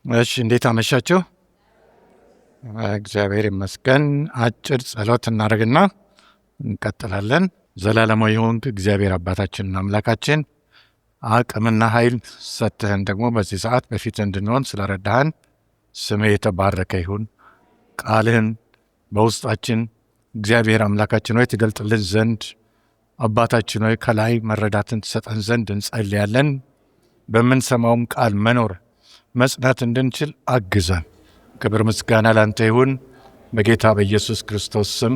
እሺ እንዴት አመሻችሁ? እግዚአብሔር ይመስገን። አጭር ጸሎት እናደርግና እንቀጥላለን። ዘላለማዊ የሆንክ እግዚአብሔር አባታችንና አምላካችን አቅምና ኃይል ሰጥተህን ደግሞ በዚህ ሰዓት በፊት እንድንሆን ስለረዳህን ስምህ የተባረከ ይሁን። ቃልህን በውስጣችን እግዚአብሔር አምላካችን ሆይ ትገልጥልን ዘንድ አባታችን ሆይ ከላይ መረዳትን ትሰጠን ዘንድ እንጸልያለን። በምንሰማውም ቃል መኖር መጽናት እንድንችል አግዘን። ክብር ምስጋና ላንተ ይሁን በጌታ በኢየሱስ ክርስቶስ ስም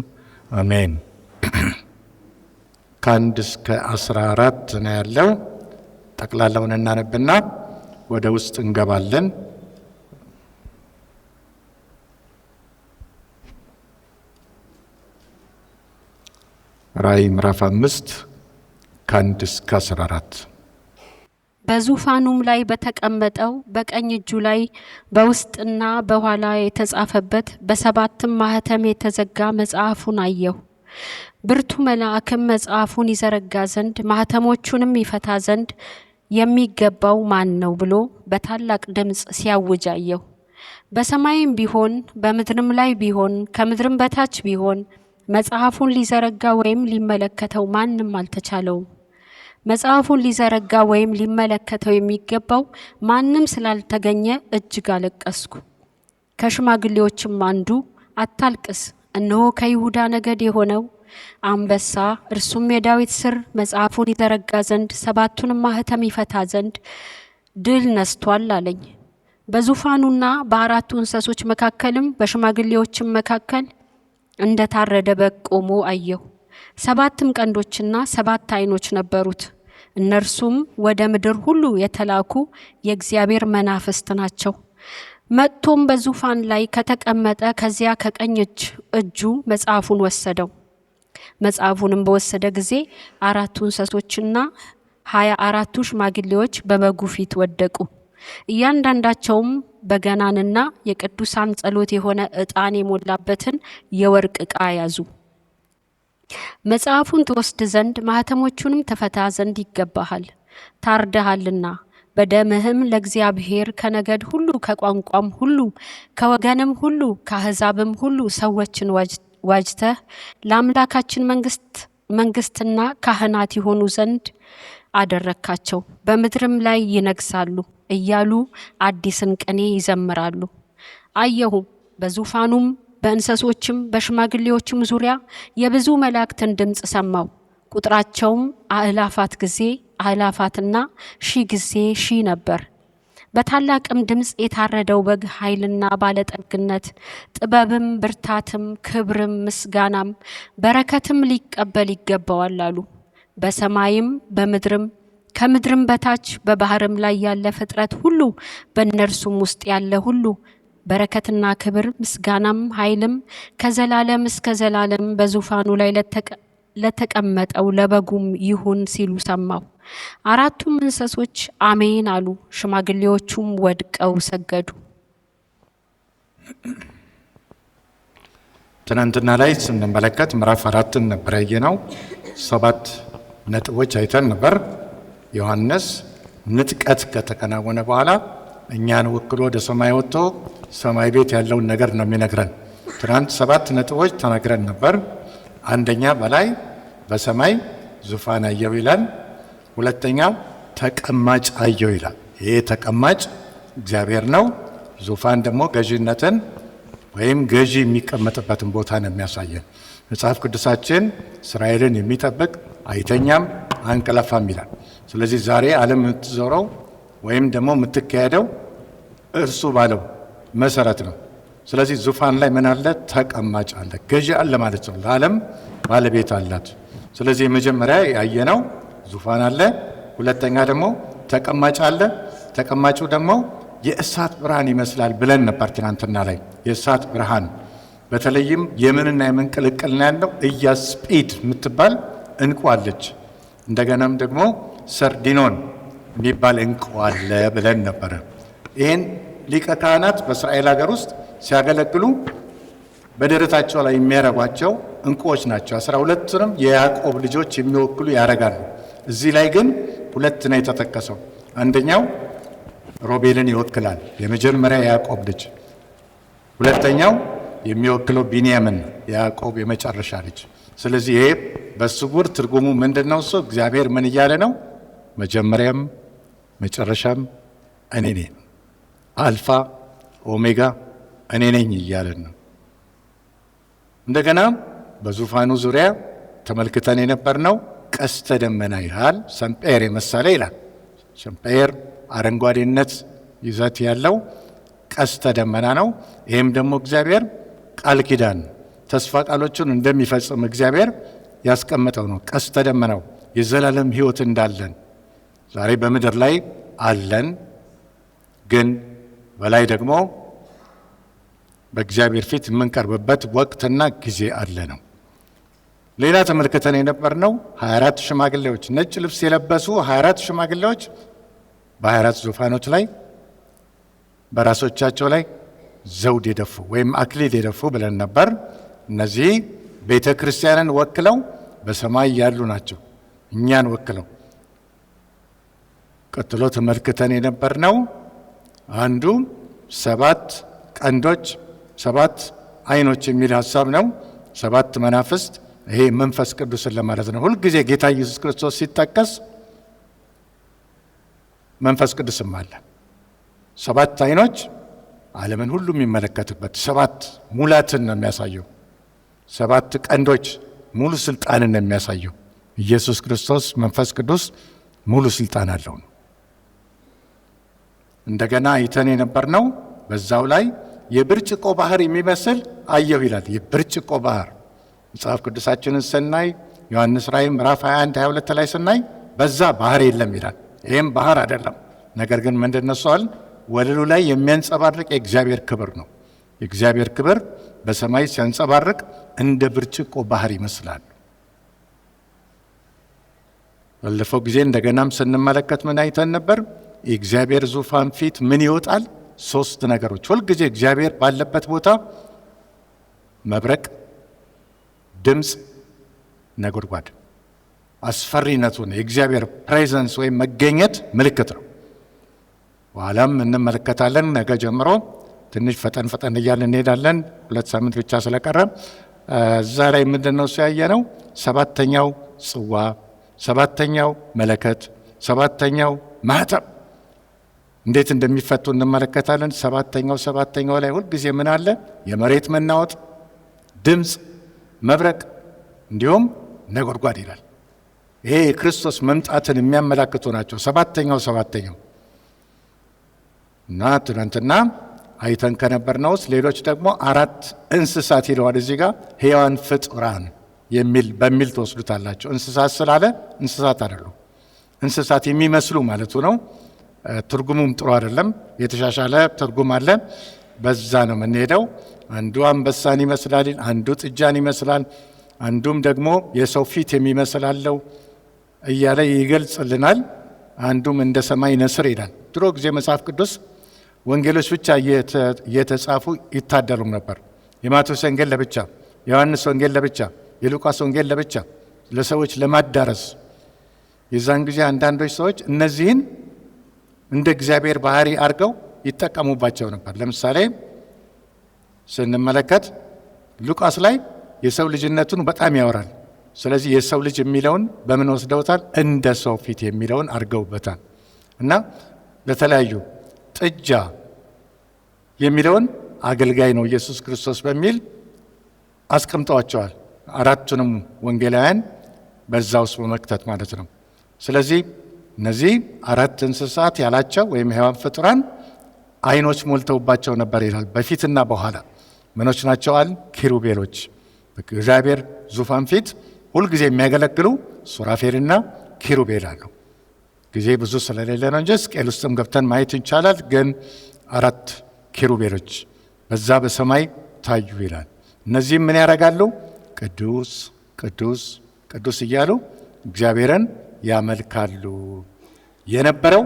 አሜን። ከአንድ እስከ 14 ነው ያለው። ጠቅላላውን እናነብና ወደ ውስጥ እንገባለን። ራዕይ ምዕራፍ 5 ከአንድ እስከ 14። በዙፋኑም ላይ በተቀመጠው በቀኝ እጁ ላይ በውስጥና በኋላ የተጻፈበት በሰባትም ማኅተም የተዘጋ መጽሐፉን አየሁ። ብርቱ መልአክም መጽሐፉን ይዘረጋ ዘንድ ማኅተሞቹንም ይፈታ ዘንድ የሚገባው ማን ነው ብሎ በታላቅ ድምፅ ሲያውጅ አየሁ። በሰማይም ቢሆን በምድርም ላይ ቢሆን ከምድርም በታች ቢሆን መጽሐፉን ሊዘረጋ ወይም ሊመለከተው ማንም አልተቻለውም። መጽሐፉን ሊዘረጋ ወይም ሊመለከተው የሚገባው ማንም ስላልተገኘ እጅግ አለቀስኩ። ከሽማግሌዎችም አንዱ አታልቅስ፣ እነሆ ከይሁዳ ነገድ የሆነው አንበሳ እርሱም የዳዊት ሥር መጽሐፉን ይዘረጋ ዘንድ ሰባቱንም ማኅተም ይፈታ ዘንድ ድል ነስቷል አለኝ። በዙፋኑና በአራቱ እንስሶች መካከልም በሽማግሌዎችም መካከል እንደ ታረደ በግ ቆሞ አየሁ። ሰባትም ቀንዶችና 7 ዓይኖች ነበሩት። እነርሱም ወደ ምድር ሁሉ የተላኩ የእግዚአብሔር መናፍስት ናቸው። መጥቶም በዙፋን ላይ ከተቀመጠ ከዚያ ከቀኝ እጁ መጽሐፉን ወሰደው። መጽሐፉንም በወሰደ ጊዜ 4ቱ እንስሶችና 24ቱ ሽማግሌዎች በበጉ ፊት ወደቁ። እያንዳንዳቸውም በገናንና የቅዱሳን ጸሎት የሆነ ዕጣን የሞላበትን የወርቅ ዕቃ ያዙ። መጽሐፉን ትወስድ ዘንድ ማኅተሞቹንም ትፈታ ዘንድ ይገባሃል፣ ታርደሃልና በደምህም ለእግዚአብሔር ከነገድ ሁሉ ከቋንቋም ሁሉ ከወገንም ሁሉ ከአሕዛብም ሁሉ ሰዎችን ዋጅተህ ለአምላካችን መንግሥትና ካህናት ይሆኑ ዘንድ አደረግካቸው፣ በምድርም ላይ ይነግሣሉ እያሉ አዲስን ቅኔ ይዘምራሉ። አየሁም፣ በዙፋኑም በእንስሶችም በሽማግሌዎችም ዙሪያ የብዙ መላእክትን ድምፅ ሰማሁ። ቁጥራቸውም አእላፋት ጊዜ አእላፋትና 1000 ጊዜ 1000 ነበር። በታላቅም ድምፅ የታረደው በግ ኃይልና ባለጠግነት፣ ጥበብም፣ ብርታትም፣ ክብርም፣ ምስጋናም በረከትም ሊቀበል ይገባዋል አሉ። በሰማይም በምድርም ከምድርም በታች በባህርም ላይ ያለ ፍጥረት ሁሉ በእነርሱም ውስጥ ያለ ሁሉ በረከትና ክብር ምስጋናም ኃይልም ከዘላለም እስከ ዘላለም በዙፋኑ ላይ ለተቀመጠው ለበጉም ይሁን ሲሉ ሰማሁ። 4ቱም እንስሶች አሜን አሉ። ሽማግሌዎቹም ወድቀው ሰገዱ። ትናንትና ላይ ስንመለከት ምዕራፍ 4 ነበር ያየነው። 7 ነጥቦች አይተን ነበር። ዮሐንስ ንጥቀት ከተከናወነ በኋላ እኛን ወክሎ ወደ ሰማይ ወጥቶ ሰማይ ቤት ያለውን ነገር ነው የሚነግረን። ትናንት 7 ነጥቦች ተናግረን ነበር። አንደኛ በላይ በሰማይ ዙፋን አየው ይላል። ሁለተኛው ተቀማጭ አየው ይላል። ይሄ ተቀማጭ እግዚአብሔር ነው። ዙፋን ደግሞ ገዢነትን ወይም ገዢ የሚቀመጥበትን ቦታ ነው የሚያሳየን። መጽሐፍ ቅዱሳችን እስራኤልን የሚጠብቅ አይተኛም አንቀላፋም ይላል። ስለዚህ ዛሬ ዓለም የምትዞረው ወይም ደግሞ የምትካሄደው እርሱ ባለው መሰረት ነው። ስለዚህ ዙፋን ላይ ምን አለ? ተቀማጭ አለ፣ ገዢ አለ ማለት ነው። ለዓለም ባለቤት አላት። ስለዚህ የመጀመሪያ ያየነው ዙፋን አለ። ሁለተኛ ደግሞ ተቀማጭ አለ። ተቀማጩ ደግሞ የእሳት ብርሃን ይመስላል ብለን ነበር ትናንትና ላይ። የእሳት ብርሃን በተለይም የምንና የምን ቅልቅል ነው ያለው? ኢያስጲድ የምትባል እንቁ አለች። እንደገናም ደግሞ ሰርዲኖን የሚባል እንቁ አለ ብለን ነበረ። ይህን ሊቀ ካህናት በእስራኤል ሀገር ውስጥ ሲያገለግሉ በደረታቸው ላይ የሚያረጓቸው እንቁዎች ናቸው። 12ቱንም የያዕቆብ ልጆች የሚወክሉ ያረጋሉ። እዚህ ላይ ግን 2 ነው የተጠቀሰው። አንደኛው ሮቤልን ይወክላል፣ የመጀመሪያ ያዕቆብ ልጅ። ሁለተኛው የሚወክለው ቢንያምን፣ ያዕቆብ የመጨረሻ ልጅ። ስለዚህ ይሄ በስውር ትርጉሙ ምንድነው? እሱ እግዚአብሔር ምን እያለ ነው? መጀመሪያም መጨረሻም እኔ ነኝ፣ አልፋ ኦሜጋ እኔ ነኝ እያለን ነው። እንደገና በዙፋኑ ዙሪያ ተመልክተን የነበርነው ቀስተ ደመና ይላል፣ ሰምጴር የመሰለ ይላል። ሰምጴር አረንጓዴነት ይዘት ያለው ቀስተ ደመና ነው። ይህም ደግሞ እግዚአብሔር ቃል ኪዳን ተስፋ ቃሎቹን እንደሚፈጽም እግዚአብሔር ያስቀመጠው ነው። ቀስተ ደመናው የዘላለም ሕይወት እንዳለን ዛሬ በምድር ላይ አለን፣ ግን በላይ ደግሞ በእግዚአብሔር ፊት የምንቀርብበት ወቅትና ጊዜ አለ ነው። ሌላ ተመልክተን የነበርነው 24 ሽማግሌዎች፣ ነጭ ልብስ የለበሱ 24 ሽማግሌዎች በ24 ዙፋኖች ላይ በራሶቻቸው ላይ ዘውድ የደፉ ወይም አክሊል የደፉ ብለን ነበር። እነዚህ ቤተ ክርስቲያንን ወክለው በሰማይ ያሉ ናቸው፣ እኛን ወክለው። ቀጥሎ ተመልክተን የነበርነው አንዱ 7 ቀንዶች 7 ዓይኖች የሚል ሀሳብ ነው። 7 መናፍስት፣ ይሄ መንፈስ ቅዱስን ለማለት ነው። ሁልጊዜ ጌታ ኢየሱስ ክርስቶስ ሲጠቀስ መንፈስ ቅዱስም አለ። 7 ዓይኖች ዓለምን ሁሉ የሚመለከትበት 7 ሙላትን ነው የሚያሳየው። 7 ቀንዶች ሙሉ ስልጣንን ነው የሚያሳየው። ኢየሱስ ክርስቶስ መንፈስ ቅዱስ ሙሉ ስልጣን አለው። እንደገና አይተን የነበርነው በዛው ላይ የብርጭቆ ባህር የሚመስል አየሁ ይላል። የብርጭቆ ባህር መጽሐፍ ቅዱሳችንን ስናይ ዮሐንስ ራእይ ምዕራፍ 21 22 ላይ ስናይ በዛ ባህር የለም ይላል። ይህም ባህር አይደለም፣ ነገር ግን ምንድነው ሰዋል ወለሉ ላይ የሚያንጸባርቅ የእግዚአብሔር ክብር ነው። የእግዚአብሔር ክብር በሰማይ ሲያንጸባርቅ እንደ ብርጭቆ ባህር ይመስላል። ባለፈው ጊዜ እንደገናም ስንመለከት ምን አይተን ነበር? የእግዚአብሔር ዙፋን ፊት ምን ይወጣል? 3 ነገሮች። ሁልጊዜ እግዚአብሔር ባለበት ቦታ መብረቅ፣ ድምፅ፣ ነጎድጓድ አስፈሪነቱን የእግዚአብሔር ፕሬዘንስ ወይም መገኘት ምልክት ነው። በኋላም እንመለከታለን። ነገ ጀምሮ ትንሽ ፈጠን ፈጠን እያልን እንሄዳለን፣ 2 ሳምንት ብቻ ስለቀረ። እዛ ላይ ምንድነው ያየ ነው? 7ተኛው ጽዋ፣ 7ተኛው መለከት፣ 7ተኛው ማኅተም እንዴት እንደሚፈቱ እንመለከታለን። 7ተኛው ላይ ሁልጊዜ ምን አለ? የመሬት መናወጥ፣ ድምፅ፣ መብረቅ እንዲሁም ነጎድጓድ ይላል። ይሄ የክርስቶስ መምጣትን የሚያመላክቱ ናቸው። 7ተኛው እና ትናንትና አይተን ከነበርነው ውስጥ ሌሎች ደግሞ 4 እንስሳት ይለዋል እዚህ ጋር ሕያዋን ፍጡራን በሚል ተወስዱታላቸው። እንስሳት ስላለ እንስሳት አይደሉም፣ እንስሳት የሚመስሉ ማለቱ ነው። ትርጉሙም ጥሩ አይደለም፣ የተሻሻለ ትርጉም አለ። በዛ ነው የምንሄደው። አንዱ አንበሳን ይመስላል፣ አንዱ ጥጃን ይመስላል፣ አንዱም ደግሞ የሰው ፊት የሚመስል አለው እያለ ይገልጽልናል። አንዱም እንደ ሰማይ ነስር ይላል። ድሮ ጊዜ መጽሐፍ ቅዱስ ወንጌሎች ብቻ እየተጻፉ ይታደሉም ነበር። የማቴዎስ ወንጌል ለብቻ፣ የዮሐንስ ወንጌል ለብቻ፣ የሉቃስ ወንጌል ለብቻ ለሰዎች ለማዳረስ። የዛን ጊዜ አንዳንዶች ሰዎች እነዚህን እንደ እግዚአብሔር ባህሪ አድርገው ይጠቀሙባቸው ነበር። ለምሳሌ ስንመለከት ሉቃስ ላይ የሰው ልጅነቱን በጣም ያወራል። ስለዚህ የሰው ልጅ የሚለውን በምን ወስደውታል? እንደ ሰው ፊት የሚለውን አድርገውበታል። እና ለተለያዩ ጥጃ የሚለውን አገልጋይ ነው ኢየሱስ ክርስቶስ በሚል አስቀምጠዋቸዋል። 4ቱንም ወንጌላውያን በዛ ውስጥ በመክተት ማለት ነው። ስለዚህ እነዚህ 4 እንስሳት ያላቸው ወይም ሕያዋን ፍጡራን ዓይኖች ሞልተውባቸው ነበር ይላል። በፊትና በኋላ ምኖች ናቸዋል? ኪሩቤሎች። በእግዚአብሔር ዙፋን ፊት ሁልጊዜ የሚያገለግሉ ሱራፌልና ኪሩቤል አሉ። ጊዜ ብዙ ስለሌለ ነው እንጂ ሕዝቅኤል ውስጥም ገብተን ማየት ይቻላል። ግን 4 ኪሩቤሎች በዛ በሰማይ ታዩ ይላል። እነዚህም ምን ያደርጋሉ? ቅዱስ ቅዱስ ቅዱስ እያሉ እግዚአብሔርን ያመልካሉ። የነበረው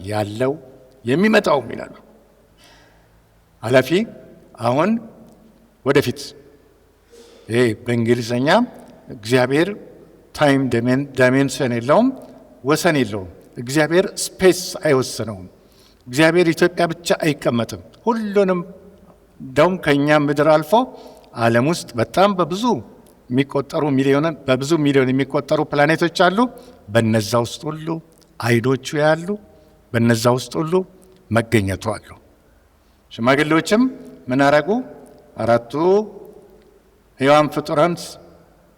ያለው የሚመጣውም ይላሉ። ኃላፊ አሁን ወደፊት። ይሄ በእንግሊዝኛ እግዚአብሔር ታይም ዳይሜንሽን የለውም፣ ወሰን የለውም። እግዚአብሔር ስፔስ አይወስነውም። እግዚአብሔር ኢትዮጵያ ብቻ አይቀመጥም። ሁሉንም እንደውም ከኛ ምድር አልፎ ዓለም ውስጥ በጣም በብዙ ሚሊዮን የሚቆጠሩ ፕላኔቶች አሉ። በነዛ ውስጥ ሁሉ አይዶቹ ያሉ፣ በነዛ ውስጥ ሁሉ መገኘቱ አሉ። ሽማግሌዎችም ምን አረጉ? አራቱ ሕያዋን ፍጡራን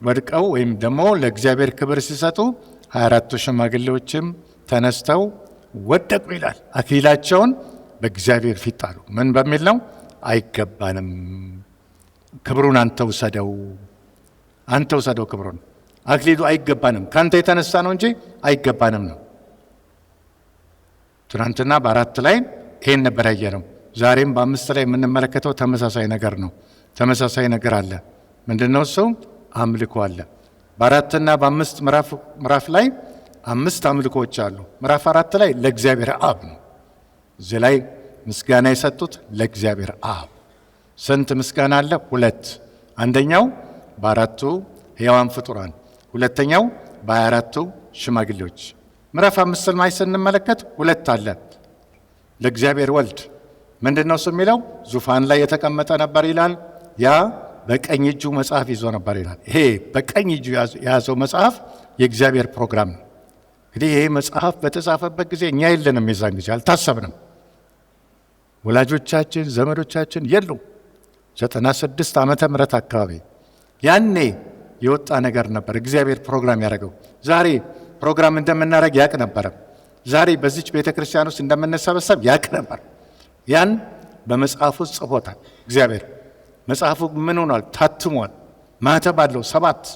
ወድቀው ወይም ደግሞ ለእግዚአብሔር ክብር ሲሰጡ 24ቱ ሽማግሌዎችም ተነስተው ወደቁ ይላል። አክሊላቸውን በእግዚአብሔር ፊት ጣሉ። ምን በሚል ነው? አይገባንም፣ ክብሩን አንተ ውሰደው ክብሩን። አክሊሉ አይገባንም፣ ካንተ የተነሳ ነው እንጂ አይገባንም ነው። ትናንትና በ4 ላይ ይሄን ነበር ያየነው። ዛሬም በ5 ላይ የምንመለከተው ተመሳሳይ ነገር ነው። ተመሳሳይ ነገር አለ። ምንድነው እሱ? አምልኮ አለ። በ4 እና በ5 ምዕራፍ ላይ 5 አምልኮዎች አሉ። ምዕራፍ 4 ላይ ለእግዚአብሔር አብ ነው። እዚህ ላይ ምስጋና የሰጡት ለእግዚአብሔር አብ። ስንት ምስጋና አለ? 2። አንደኛው በ4ቱ ሕያዋን ፍጡራን፣ ሁለተኛው በ24ቱ ሽማግሌዎች። ምዕራፍ 5 ላይ ስንመለከት 2 አለ። ለእግዚአብሔር ወልድ ምንድነው እሱ የሚለው? ዙፋን ላይ የተቀመጠ ነበር ይላል። ያ በቀኝ እጁ መጽሐፍ ይዞ ነበር ይላል። ይሄ በቀኝ እጁ የያዘው መጽሐፍ የእግዚአብሔር ፕሮግራም ነው። እንግዲህ ይሄ መጽሐፍ በተጻፈበት ጊዜ እኛ የለንም፣ የዛን ጊዜ አልታሰብንም። ወላጆቻችን ዘመዶቻችን የሉ። 96 ዓመተ ምህረት አካባቢ ያኔ የወጣ ነገር ነበር እግዚአብሔር ፕሮግራም ያደረገው። ዛሬ ፕሮግራም እንደምናደርግ ያቅ ነበረ። ዛሬ በዚች ቤተ ክርስቲያን ውስጥ እንደምንሰበሰብ ያቅ ነበር። ያን በመጽሐፍ ውስጥ ጽፎታል እግዚአብሔር። መጽሐፉ ምን ሆኗል? ታትሟል። ማህተብ አለው 7።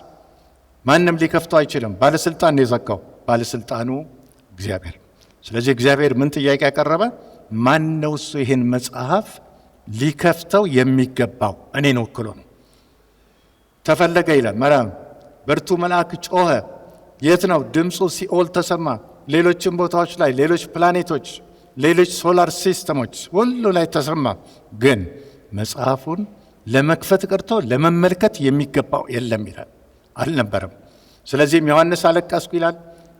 ማንም ሊከፍተው አይችልም። ባለስልጣን ነው የዘጋው፣ ባለስልጣኑ እግዚአብሔር። ስለዚህ እግዚአብሔር ምን ጥያቄ ያቀረበ? ማን ነው እሱ ይህን መጽሐፍ ሊከፍተው የሚገባው? እኔን ወክሎ ነው። ተፈለገ ይላል። መራም ብርቱ መልአክ ጮኸ። የት ነው? ድምፁ ሲኦል ተሰማ። ሌሎችም ቦታዎች ላይ፣ ሌሎች ፕላኔቶች፣ ሌሎች ሶላር ሲስተሞች ሁሉ ላይ ተሰማ። ግን መጽሐፉን ለመክፈት ቀርቶ ለመመልከት የሚገባው የለም ይላል። አልነበረም። ስለዚህም ዮሐንስ አለቀስኩ ይላል።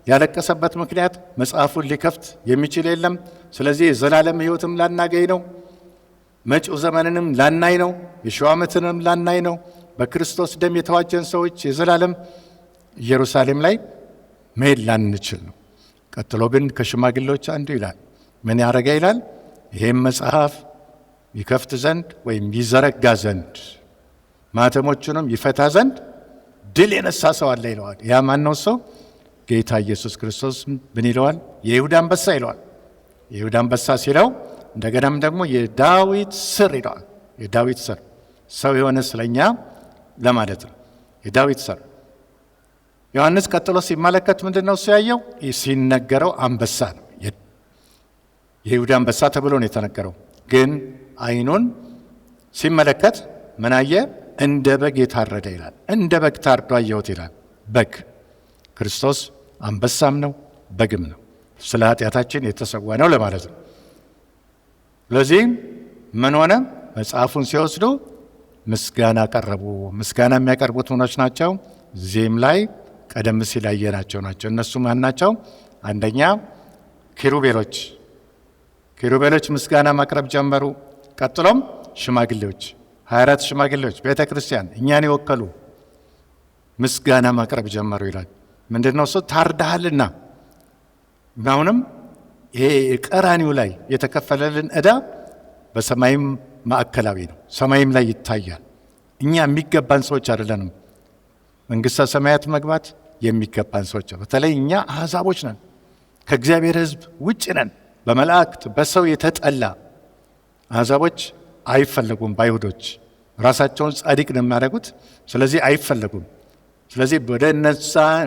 ያለቀሰበት ምክንያት መጽሐፉን ሊከፍት የሚችል የለም። ስለዚህ የዘላለም ሕይወትም ላናገኝ ነው፣ መጪው ዘመንንም ላናይ ነው፣ የሺው ዓመትንም ላናይ ነው። በክርስቶስ ደም የተዋጀን ሰዎች የዘላለም ኢየሩሳሌም ላይ መሄድ ላንችል ነው። ቀጥሎ ግን ከሽማግሌዎች አንዱ ይላል ምን ያደረገ ይላል? ይሄም መጽሐፍ ይከፍት ዘንድ ወይም ይዘረጋ ዘንድ ማተሞቹንም ይፈታ ዘንድ ድል የነሳ ሰው አለ ይለዋል። ያ ማን ነው ሰው? ጌታ ኢየሱስ ክርስቶስ ምን ይለዋል? የይሁዳ አንበሳ ይለዋል። የይሁዳ አንበሳ ሲለው እንደገናም ደግሞ የዳዊት ስር ይለዋል። የዳዊት ስር ሰው የሆነ ስለኛ ለማለት ነው። የዳዊት ስር። ዮሐንስ ቀጥሎ ሲመለከት ምንድነው እሱ ያየው? ሲነገረው አንበሳ ነው። የይሁዳ አንበሳ ተብሎ ነው የተነገረው። ግን አይኑን ሲመለከት ምን አየ? እንደ በግ የታረደ ይላል። እንደ በግ ታርዶ አየሁት ይላል። በግ ክርስቶስ አንበሳም ነው በግም ነው። ስለ ኃጢአታችን የተሰዋ ነው ለማለት ነው። ስለዚህም ምን ሆነ? መጽሐፉን ሲወስዱ ምስጋና ቀረቡ። ምስጋና የሚያቀርቡት ምኖች ናቸው? እዚህም ላይ ቀደም ሲል ያየናቸው ናቸው። እነሱ ማን ናቸው? አንደኛ ኪሩቤሎች ምስጋና ማቅረብ ጀመሩ። ቀጥሎም ሽማግሌዎች 24 ሽማግሌዎች ቤተ ክርስቲያን እኛን የወከሉ ምስጋና ማቅረብ ጀመሩ ይላል። ምንድነው እሱ? ታርዳሃልና። አሁንም ይሄ ቀራኒው ላይ የተከፈለልን ዕዳ በሰማይም ማዕከላዊ ነው። ሰማይም ላይ ይታያል። እኛ የሚገባን ሰዎች አይደለንም መንግሥተ ሰማያት መግባት የሚገባን ሰዎች። በተለይ እኛ አሕዛቦች ነን፣ ከእግዚአብሔር ሕዝብ ውጭ ነን። በመላእክት በሰው የተጠላ አሕዛቦች አይፈለጉም። በአይሁዶች ራሳቸውን ጻድቅ ነው የሚያደርጉት። ስለዚህ አይፈለጉም። ስለዚህ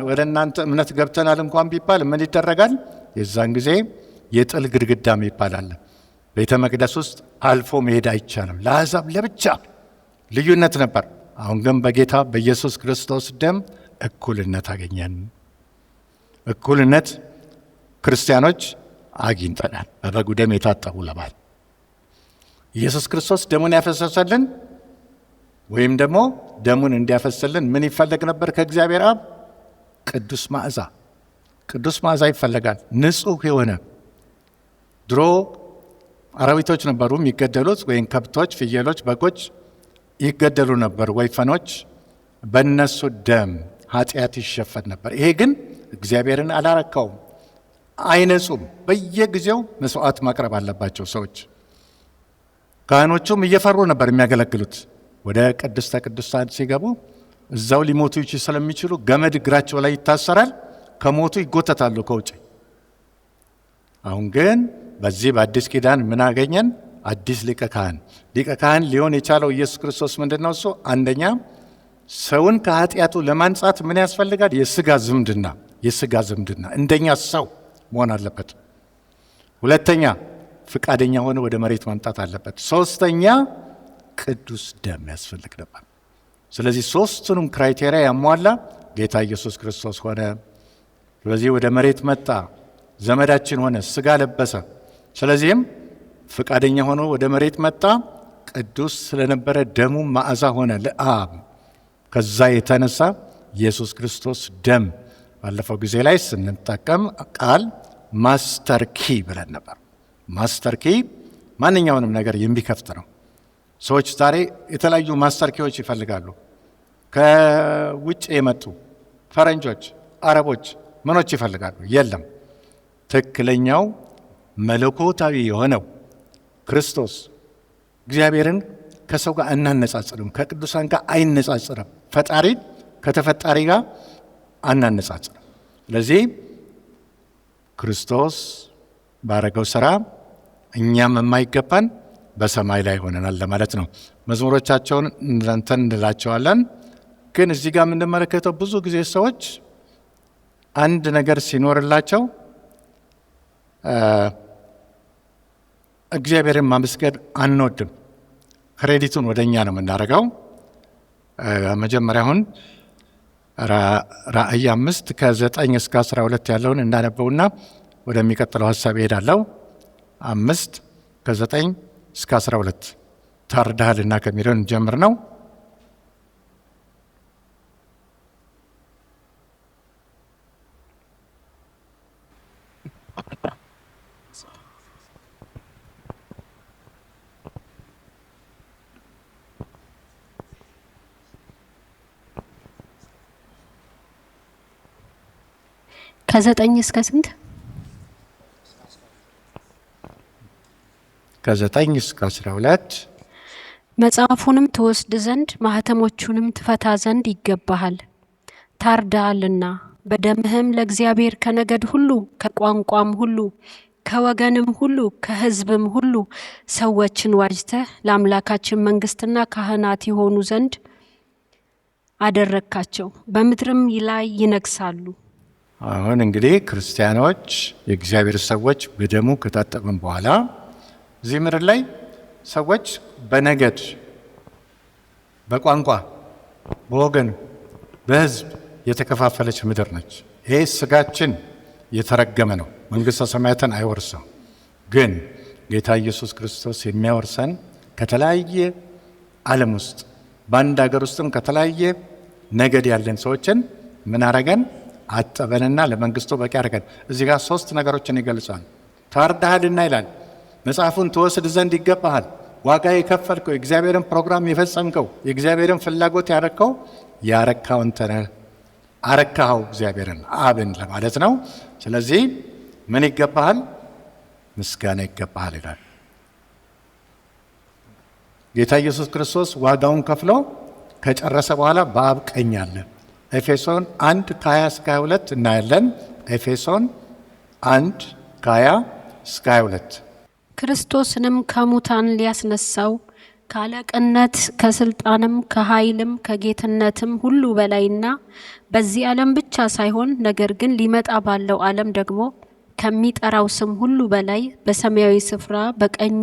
ወደ እናንተ እምነት ገብተናል እንኳን ቢባል ምን ይደረጋል? የዛን ጊዜ የጥል ግድግዳም ይባላል። ቤተ መቅደስ ውስጥ አልፎ መሄድ አይቻልም። ለአሕዛብ ለብቻ ልዩነት ነበር። አሁን ግን በጌታ በኢየሱስ ክርስቶስ ደም እኩልነት አገኘን። እኩልነት ክርስቲያኖች አግኝተናል። በበጉ ደም የታጠቡ ለማለት ኢየሱስ ክርስቶስ ደሙን ያፈሰሰልን ወይም ደግሞ ደሙን እንዲያፈስልን ምን ይፈለግ ነበር? ከእግዚአብሔር አብ ቅዱስ መዓዛ ይፈለጋል። ንጹሕ የሆነ ድሮ አራዊቶች ነበሩ የሚገደሉት፣ ወይም ከብቶች፣ ፍየሎች፣ በጎች ይገደሉ ነበር፣ ወይፈኖች። በእነሱ ደም ኃጢአት ይሸፈን ነበር። ይሄ ግን እግዚአብሔርን አላረካውም። አይነጹም። በየጊዜው መስዋዕት ማቅረብ አለባቸው ሰዎች። ካህኖቹም እየፈሩ ነበር የሚያገለግሉት። ወደ ቅድስተ ቅዱሳን ሲገቡ እዛው ሊሞቱ ስለሚችሉ ገመድ እግራቸው ላይ ይታሰራል፣ ከሞቱ ይጎተታሉ ከውጭ። አሁን ግን በዚህ በአዲስ ኪዳን ምን አገኘን? አዲስ ሊቀ ካህን። ሊቀ ካህን ሊሆን የቻለው ኢየሱስ ክርስቶስ ምንድን ነው? እሱ አንደኛ ሰውን ከኃጢአቱ ለማንጻት ምን ያስፈልጋል? የስጋ ዝምድና እንደኛ ሰው መሆን አለበት። ሁለተኛ ፍቃደኛ ሆነ ወደ መሬት ማምጣት አለበት። ሶስተኛ ቅዱስ ደም ያስፈልግ ነበር። ስለዚህ ሶስቱንም ክራይቴሪያ ያሟላ ጌታ ኢየሱስ ክርስቶስ ሆነ። ስለዚህ ወደ መሬት መጣ፣ ዘመዳችን ሆነ፣ ስጋ ለበሰ። ስለዚህም ፍቃደኛ ሆኖ ወደ መሬት መጣ። ቅዱስ ስለነበረ ደሙ መዓዛ ሆነ ለአብ። ከዛ የተነሳ ኢየሱስ ክርስቶስ ደም ባለፈው ጊዜ ላይ ስንጠቀም ቃል ማስተር ኪ ብለን ነበር። ማስተር ኪ ማንኛውንም ነገር የሚከፍት ነው። ሰዎች ዛሬ የተለያዩ ማስተር ኪዎች ይፈልጋሉ። ከውጭ የመጡ ፈረንጆች፣ አረቦች ምኖች ይፈልጋሉ። የለም፣ ትክክለኛው መለኮታዊ የሆነው ክርስቶስ እግዚአብሔርን ከሰው ጋር አናነጻጽርም፣ ከቅዱሳን ጋር አይነጻጽርም፣ ፈጣሪን ከተፈጣሪ ጋር አናነጻጽርም። ስለዚህ ክርስቶስ ባረገው ስራ እኛም የማይገባን በሰማይ ላይ ሆነናል ለማለት ነው። መዝሙሮቻቸውን እንትን እንላቸዋለን። ግን እዚህ ጋር የምንመለከተው ብዙ ጊዜ ሰዎች አንድ ነገር ሲኖርላቸው እግዚአብሔርን ማመስገን አንወድም። ክሬዲቱን ወደ እኛ ነው የምናደርገው። መጀመሪያ አሁን ራእይ 5 ከ9 እስከ 12 ያለውን እንዳነበውና ወደሚቀጥለው ሀሳብ ይሄዳለሁ። 5 ከ9 እስከ 12 ታርዳሃልና ከሚለው እንጀምር ነው። ከ9 እስከ ስንት? ከ9 እስከ 12 መጽሐፉንም ትወስድ ዘንድ ማኅተሞቹንም ትፈታ ዘንድ ይገባሃል፣ ታርዳሃልና በደምህም ለእግዚአብሔር ከነገድ ሁሉ ከቋንቋም ሁሉ ከወገንም ሁሉ ከሕዝብም ሁሉ ሰዎችን ዋጅተህ ለአምላካችን መንግሥትና ካህናት የሆኑ ዘንድ አደረግካቸው፣ በምድርም ላይ ይነግሳሉ። አሁን እንግዲህ ክርስቲያኖች የእግዚአብሔር ሰዎች በደሙ ከታጠብን በኋላ እዚህ ምድር ላይ ሰዎች በነገድ፣ በቋንቋ፣ በወገን፣ በሕዝብ የተከፋፈለች ምድር ነች። ይሄ ስጋችን የተረገመ ነው፣ መንግሥተ ሰማያትን አይወርሰው። ግን ጌታ ኢየሱስ ክርስቶስ የሚያወርሰን ከተለያየ ዓለም ውስጥ በአንድ ሀገር ውስጥም ከተለያየ ነገድ ያለን ሰዎችን ምን አረገን? አጠበንና ለመንግስቱ በቂ አረገን። እዚህ ጋር 3 ነገሮችን ይገልጻል። ታርዳሃልና ይላል። መጽሐፉን ትወስድ ዘንድ ይገባሃል። ዋጋ የከፈልከው፣ የእግዚአብሔርን ፕሮግራም የፈጸምከው፣ የእግዚአብሔርን ፍላጎት ያረካው አንተ ነህ። አረካኸው እግዚአብሔርን አብን ለማለት ነው። ስለዚህ ምን ይገባሃል? ምስጋና ይገባሃል ይላል። ጌታ ኢየሱስ ክርስቶስ ዋጋውን ከፍሎ ከጨረሰ በኋላ በአብ ቀኝ አለ። ኤፌሶን 1 ከ20 እስከ 22 እናያለን። ኤፌሶን 1 ከ20 እስከ 22 ክርስቶስንም ከሙታን ሊያስነሳው ከአለቅነት ከስልጣንም ከኃይልም ከጌትነትም ሁሉ በላይና በዚህ ዓለም ብቻ ሳይሆን ነገር ግን ሊመጣ ባለው ዓለም ደግሞ ከሚጠራው ስም ሁሉ በላይ በሰማያዊ ስፍራ በቀኙ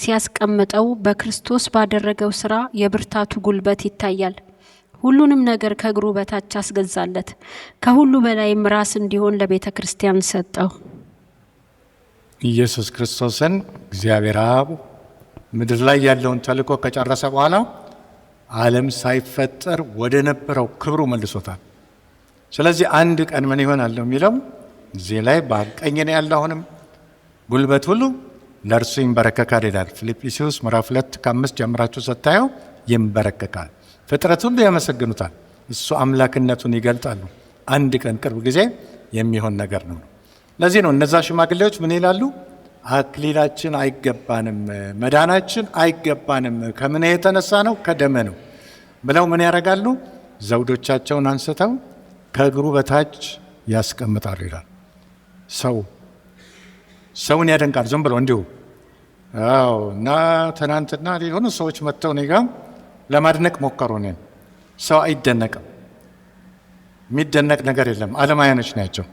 ሲያስቀምጠው በክርስቶስ ባደረገው ሥራ የብርታቱ ጉልበት ይታያል። ሁሉንም ነገር ከእግሩ በታች አስገዛለት፣ ከሁሉ በላይም ራስ እንዲሆን ለቤተ ክርስቲያን ሰጠው። ኢየሱስ ክርስቶስን እግዚአብሔር አብ ምድር ላይ ያለውን ተልእኮ ከጨረሰ በኋላ ዓለም ሳይፈጠር ወደ ነበረው ክብሩ መልሶታል። ስለዚህ አንድ ቀን ምን ይሆናል የሚለው እዚህ ላይ በአብ ቀኝ ነው ያለው። አሁንም ጉልበት ሁሉ ለእርሱ ይንበረከካል ይላል። ፊልጵስዩስ ምዕራፍ 2 ከ5 ጀምራችሁ ስታየው ይንበረከካል። ፍጥረት ሁሉ ያመሰግኑታል፣ እሱ አምላክነቱን ይገልጣሉ። አንድ ቀን ቅርብ ጊዜ የሚሆን ነገር ነው። ለዚህ ነው እነዛ ሽማግሌዎች ምን ይላሉ? አክሊላችን አይገባንም፣ መዳናችን አይገባንም፣ ከምን የተነሳ ነው? ከደመ ነው ብለው ምን ያደርጋሉ? ዘውዶቻቸውን አንስተው ከእግሩ በታች ያስቀምጣሉ ይላል። ሰውን ያደንቃል ዝም ብሎ እንዲሁ። እና ትናንትና የሆኑ ሰዎች መጥተው እኔ ጋ ለማድነቅ ሞከሩ። እኔን ሰው አይደነቅም፣ የሚደነቅ ነገር የለም። ዓለማውያኖች ናቸው።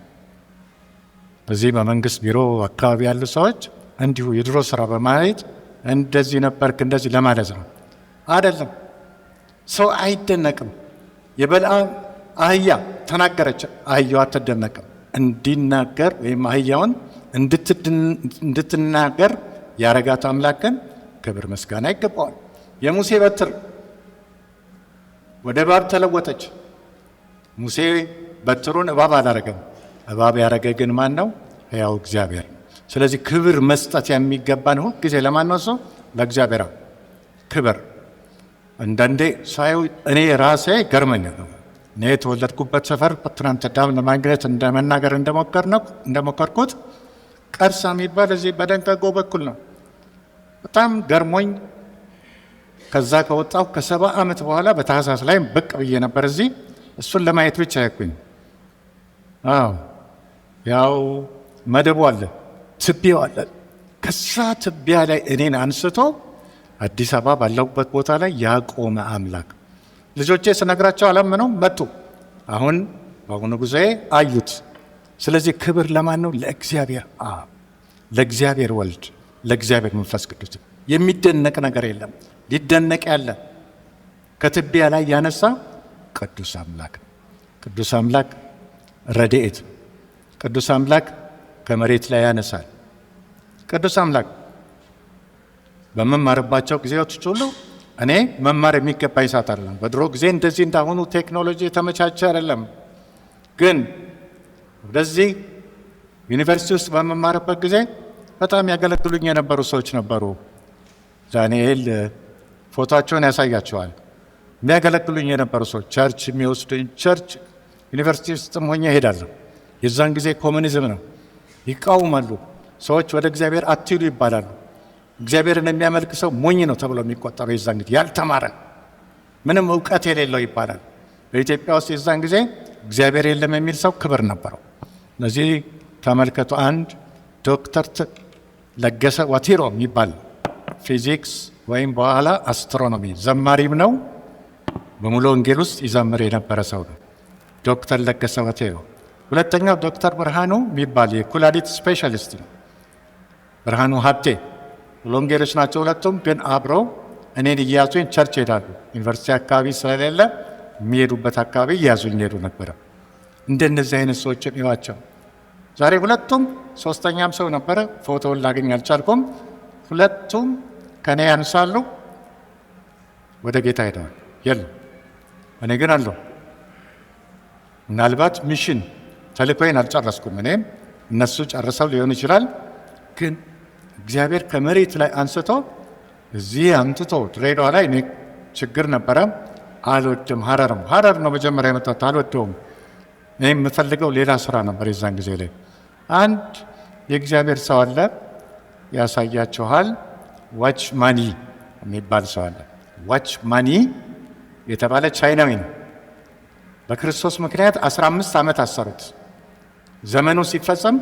በዚህ በመንግስት ቢሮ አካባቢ ያሉ ሰዎች እንዲሁ የድሮ ስራ በማየት እንደዚህ ነበርክ እንደዚህ ለማለት ነው። አይደለም፣ ሰው አይደነቅም። የበለዓም አህያ ተናገረች፣ አህያዋ አትደነቅም። እንዲናገር ወይም አህያውን እንድትናገር ያረጋት አምላክን ክብር ምስጋና ይገባዋል። የሙሴ በትር ወደ እባብ ተለወጠች። ሙሴ በትሩን እባብ አላረገም። እባብ ያረገ ግን ማን ነው? ሕያው እግዚአብሔር። ስለዚህ ክብር መስጠት የሚገባን ሁል ጊዜ ለማን ነው? ሰው ለእግዚአብሔር ክብር። አንዳንዴ ሳየው እኔ ራሴ ገርመኛል። እኔ የተወለድኩበት ሰፈር ትናንት ዳም ለማግኘት እንደመናገር እንደሞከርኩት ቀርሳ የሚባል እዚህ በደንቀጎ በኩል ነው። በጣም ገርሞኝ ከዛ ከወጣሁ ከ70 ዓመት በኋላ በታህሳስ ላይ ብቅ ብዬ ነበር እዚህ። እሱን ለማየት ብቻ ያኩኝ። ያው መደቡ አለ፣ ትቢያው አለ። ከዛ ትቢያ ላይ እኔን አንስቶ አዲስ አበባ ባለሁበት ቦታ ላይ ያቆመ አምላክ። ልጆቼ ስነግራቸው አላመነውም፣ መጡ። አሁን በአሁኑ ጊዜ አዩት። ስለዚህ ክብር ለማን ነው? ለእግዚአብሔር አብ፣ ለእግዚአብሔር ወልድ፣ ለእግዚአብሔር መንፈስ ቅዱስ። የሚደነቅ ነገር የለም። ሊደነቅ ያለ ከትቢያ ላይ ያነሳ ቅዱስ አምላክ። ቅዱስ አምላክ ረድኤት፣ ቅዱስ አምላክ ከመሬት ላይ ያነሳል። ቅዱስ አምላክ በመማርባቸው ጊዜዎች ሁሉ እኔ መማር የሚገባኝ ሰዓት አይደለም። በድሮ ጊዜ እንደዚህ እንዳሁኑ ቴክኖሎጂ የተመቻቸ አይደለም። ግን ወደዚህ ዩኒቨርሲቲ ውስጥ በመማርበት ጊዜ በጣም ያገለግሉኝ የነበሩ ሰዎች ነበሩ። ዳንኤል ፎቶቸውን ያሳያቸዋል። የሚያገለግሉኝ የነበሩ ሰዎች ቸርች የሚወስዱኝ፣ ቸርች ዩኒቨርሲቲ ውስጥም ሆኜ እሄዳለሁ። የዛን ጊዜ ኮሙኒዝም ነው፣ ይቃወማሉ። ሰዎች ወደ እግዚአብሔር አትሂዱ ይባላሉ። እግዚአብሔርን የሚያመልክ ሰው ሞኝ ነው ተብሎ የሚቆጠረው የዛን ጊዜ ያልተማረ ምንም እውቀት የሌለው ይባላል። በኢትዮጵያ ውስጥ የዛን ጊዜ እግዚአብሔር የለም የሚል ሰው ክብር ነበረው። ለዚህ ተመልከቱ። አንድ ዶክተር ለገሰ ዋቲሮ የሚባል ፊዚክስ ወይም በኋላ አስትሮኖሚ ዘማሪም ነው። በሙሉ ወንጌል ውስጥ ይዘምር የነበረ ሰው ነው ዶክተር ለገሰ ዋቲሮ። ሁለተኛው ዶክተር ብርሃኑ የሚባል የኩላሊት ስፔሻሊስት ነው። ብርሃኑ ሀብቴ ሙሉ ወንጌሎች ናቸው ሁለቱም። ግን አብረው እኔን እያያዙኝ ቸርች ሄዳሉ። ዩኒቨርሲቲ አካባቢ ስለሌለ የሚሄዱበት አካባቢ እያያዙኝ ሄዱ ነበረ። እንደነዚህ አይነት ሰዎችን ይዋቸው። ዛሬ ሁለቱም ሶስተኛም ሰው ነበረ፣ ፎቶውን ላገኝ አልቻልኩም። ሁለቱም ከኔ ያንሳሉ፣ ወደ ጌታ ሄደዋል። የሉ እኔ ግን አለሁ። ምናልባት ሚሽን ተልእኮዬን አልጨረስኩም። እኔም እነሱ ጨርሰው ሊሆን ይችላል። ግን እግዚአብሔር ከመሬት ላይ አንስቶ እዚህ አምጥቶ ድሬዳዋ ላይ እኔ ችግር ነበረ፣ አልወድም። ሀረር ነው መጀመሪያ የመጣሁት፣ አልወደውም። እኔ የምፈልገው ሌላ ስራ ነበር። የዛን ጊዜ ላይ አንድ የእግዚአብሔር ሰው አለ፣ ያሳያችኋል። ዋች ማኒ የሚባል ሰው አለ። ዋች ማኒ የተባለ ቻይናዊ ነው። በክርስቶስ ምክንያት 15 ዓመት አሰሩት። ዘመኑ ሲፈጸም